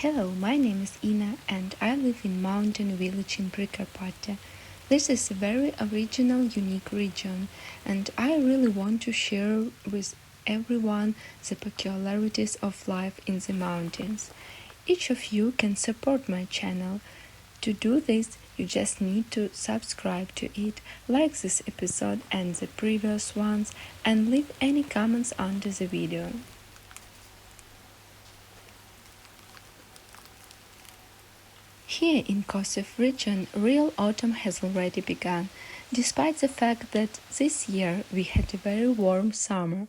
Hello, my name is Ina and I live in mountain village in Prikарpattia. This is a very original, unique region and I really want to share with everyone the peculiarities of life in the mountains. Each of you can support my channel. To do this, you just need to subscribe to it, like this episode and the previous ones, and leave any comments under the video. Here in Kosovo region, real autumn has already begun, despite the fact that this year we had a very warm summer.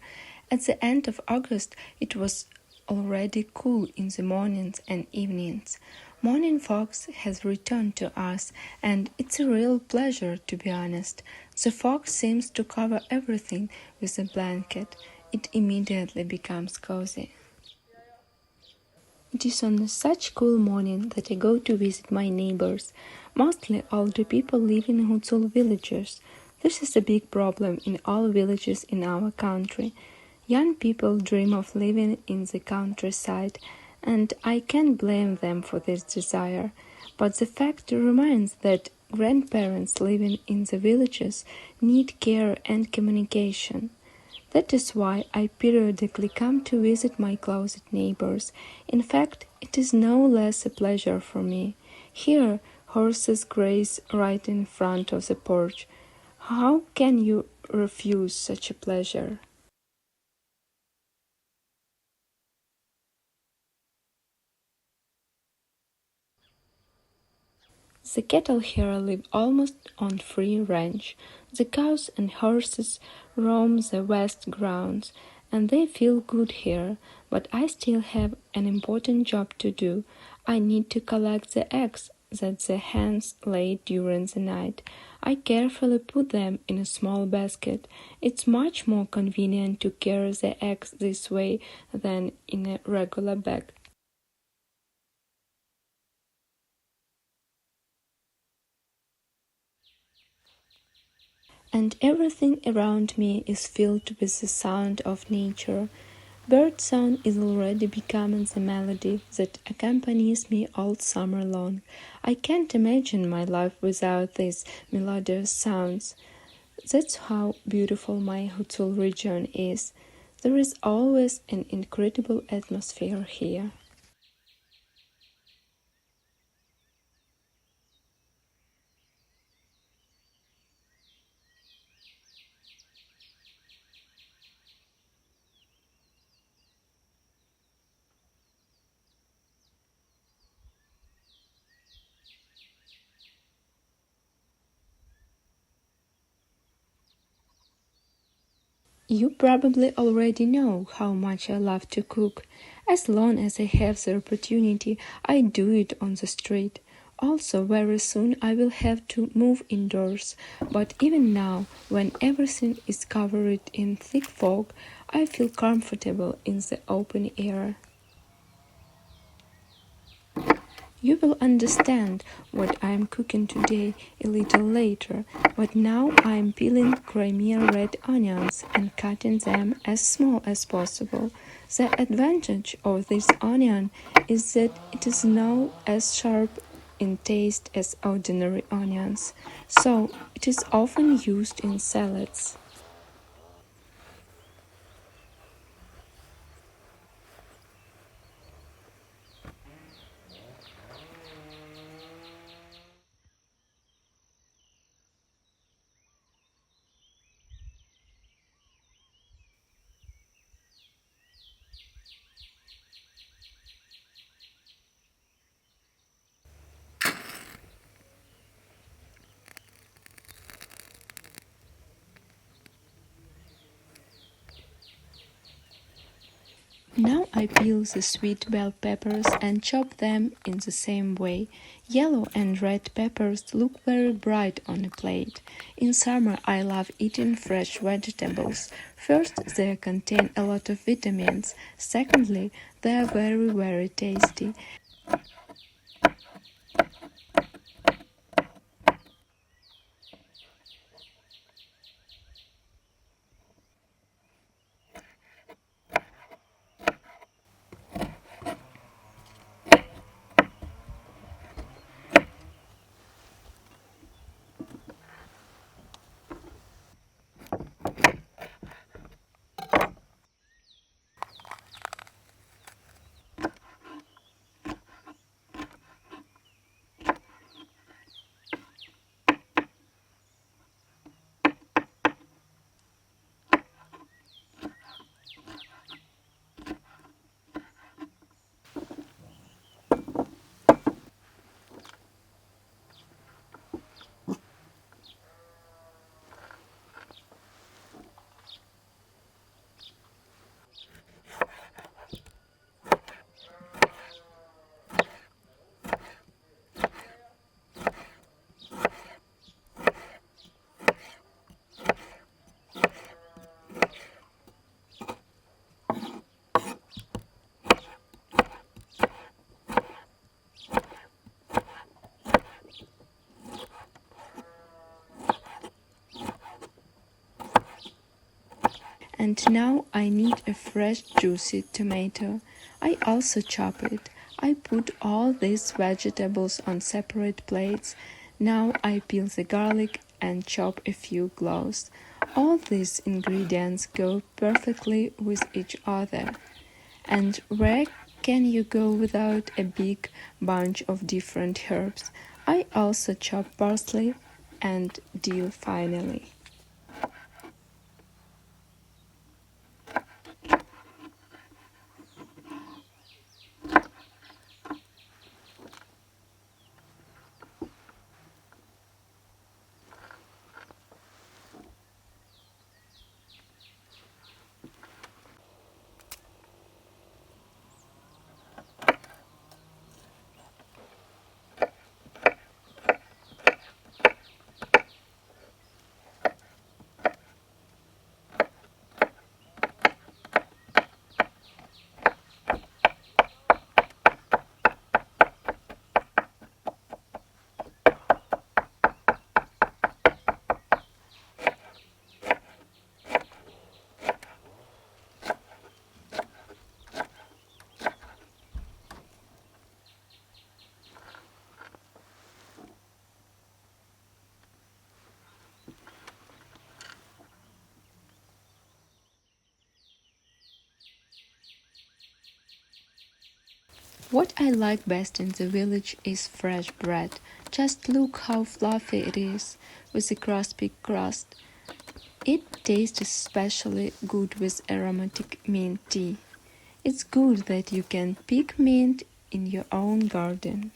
At the end of August, it was already cool in the mornings and evenings. Morning fog has returned to us, and it's a real pleasure, to be honest. The fog seems to cover everything with a blanket. It immediately becomes cozy. It is on such cool morning that I go to visit my neighbors. Mostly older people live in Hutsul villages. This is a big problem in all villages in our country. Young people dream of living in the countryside, and I can't blame them for this desire. But the fact remains that grandparents living in the villages need care and communication. That is why I periodically come to visit my closet neighbors. In fact, it is no less a pleasure for me. Here, horses graze right in front of the porch. How can you refuse such a pleasure? The cattle here live almost on free range. The cows and horses roam the vast grounds, and they feel good here, but I still have an important job to do. I need to collect the eggs that the hens lay during the night. I carefully put them in a small basket. It's much more convenient to carry the eggs this way than in a regular bag. And everything around me is filled with the sound of nature. Bird song is already becoming the melody that accompanies me all summer long. I can't imagine my life without these melodious sounds. That's how beautiful my Hutsul region is. There is always an incredible atmosphere here. You probably already know how much I love to cook. As long as I have the opportunity, I do it on the street. Also, very soon I will have to move indoors, but even now, when everything is covered in thick fog, I feel comfortable in the open air. You will understand what I am cooking today a little later, but now I am peeling creamy red onions and cutting them as small as possible. The advantage of this onion is that it is not as sharp in taste as ordinary onions, so it is often used in salads. Now I peel the sweet bell peppers and chop them in the same way. Yellow and red peppers look very bright on a plate. In summer I love eating fresh vegetables. First, they contain a lot of vitamins. Secondly, they are very tasty. And now I need a fresh juicy tomato. I also chop it. I put all these vegetables on separate plates. Now I peel the garlic and chop a few cloves. All these ingredients go perfectly with each other. And where can you go without a big bunch of different herbs? I also chop parsley and dill finally. What I like best in the village is fresh bread. Just look how fluffy it is with a crispy crust. It tastes especially good with aromatic mint tea. It's good that you can pick mint in your own garden.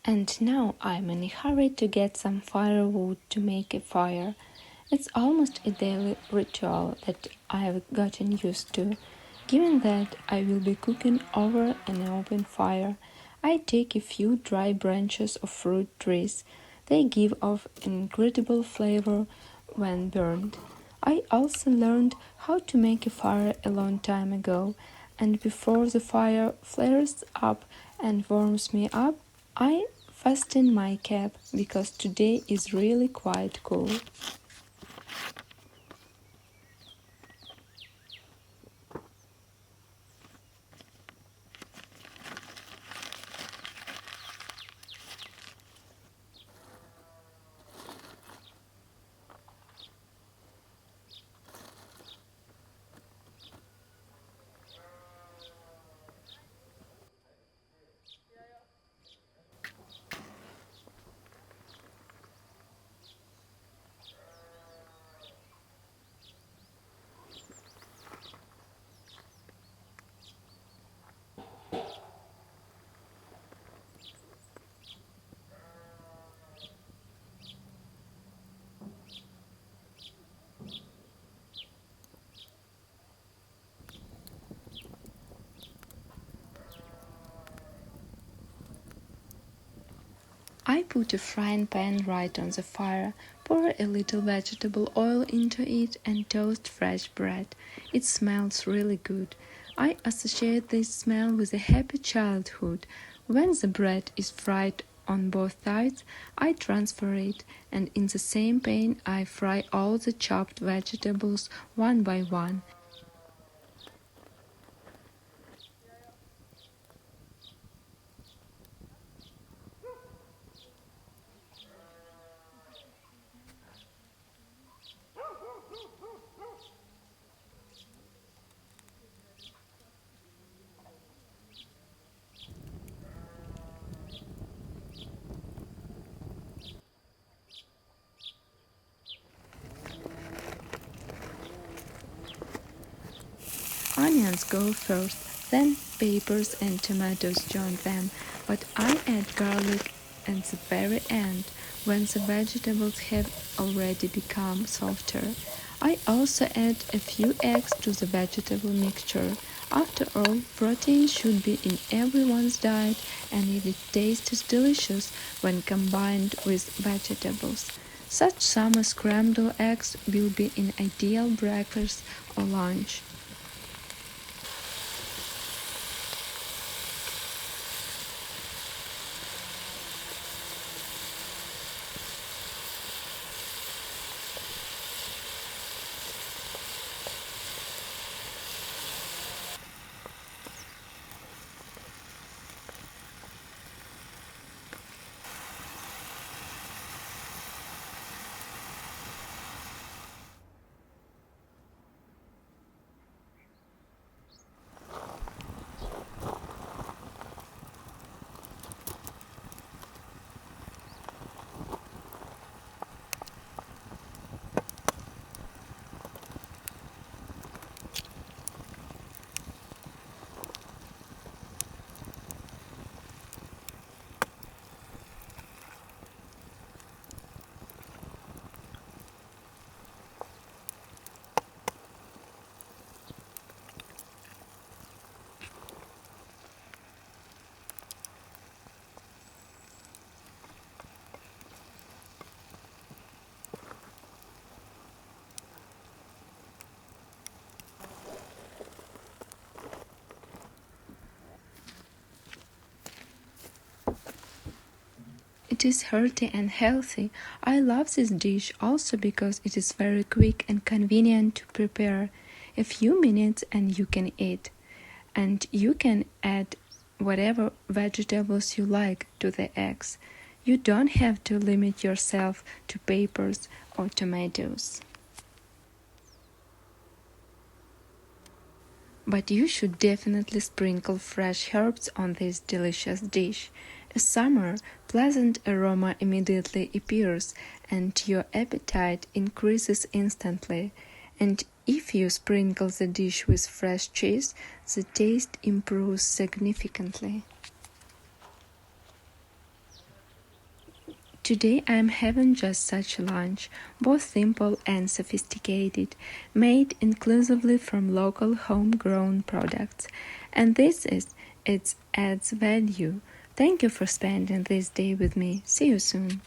And now I'm in a hurry to get some firewood to make a fire. It's almost a daily ritual that I've gotten used to. Given that I will be cooking over an open fire, I take a few dry branches of fruit trees. They give off an incredible flavor when burned. I also learned how to make a fire a long time ago, and before the fire flares up and warms me up, I fasten my cap because today is really quite cool. I put a frying pan right on the fire, pour a little vegetable oil into it, and toast fresh bread. It smells really good. I associate this smell with a happy childhood. When the bread is fried on both sides, I transfer it, and in the same pan I fry all the chopped vegetables one by one. Onions go first, then peppers and tomatoes join them, but I add garlic at the very end when the vegetables have already become softer. I also add a few eggs to the vegetable mixture. After all, protein should be in everyone's diet, and it tastes delicious when combined with vegetables. Such summer scrambled eggs will be an ideal breakfast or lunch. It is hearty and healthy. I love this dish also because it is very quick and convenient to prepare. A few minutes and you can eat. And you can add whatever vegetables you like to the eggs. You don't have to limit yourself to peppers or tomatoes. But you should definitely sprinkle fresh herbs on this delicious dish. A summer, pleasant aroma immediately appears and your appetite increases instantly. And if you sprinkle the dish with fresh cheese, the taste improves significantly. Today I am having just such a lunch, both simple and sophisticated, made exclusively from local homegrown products. And this is it adds value. Thank you for spending this day with me. See you soon.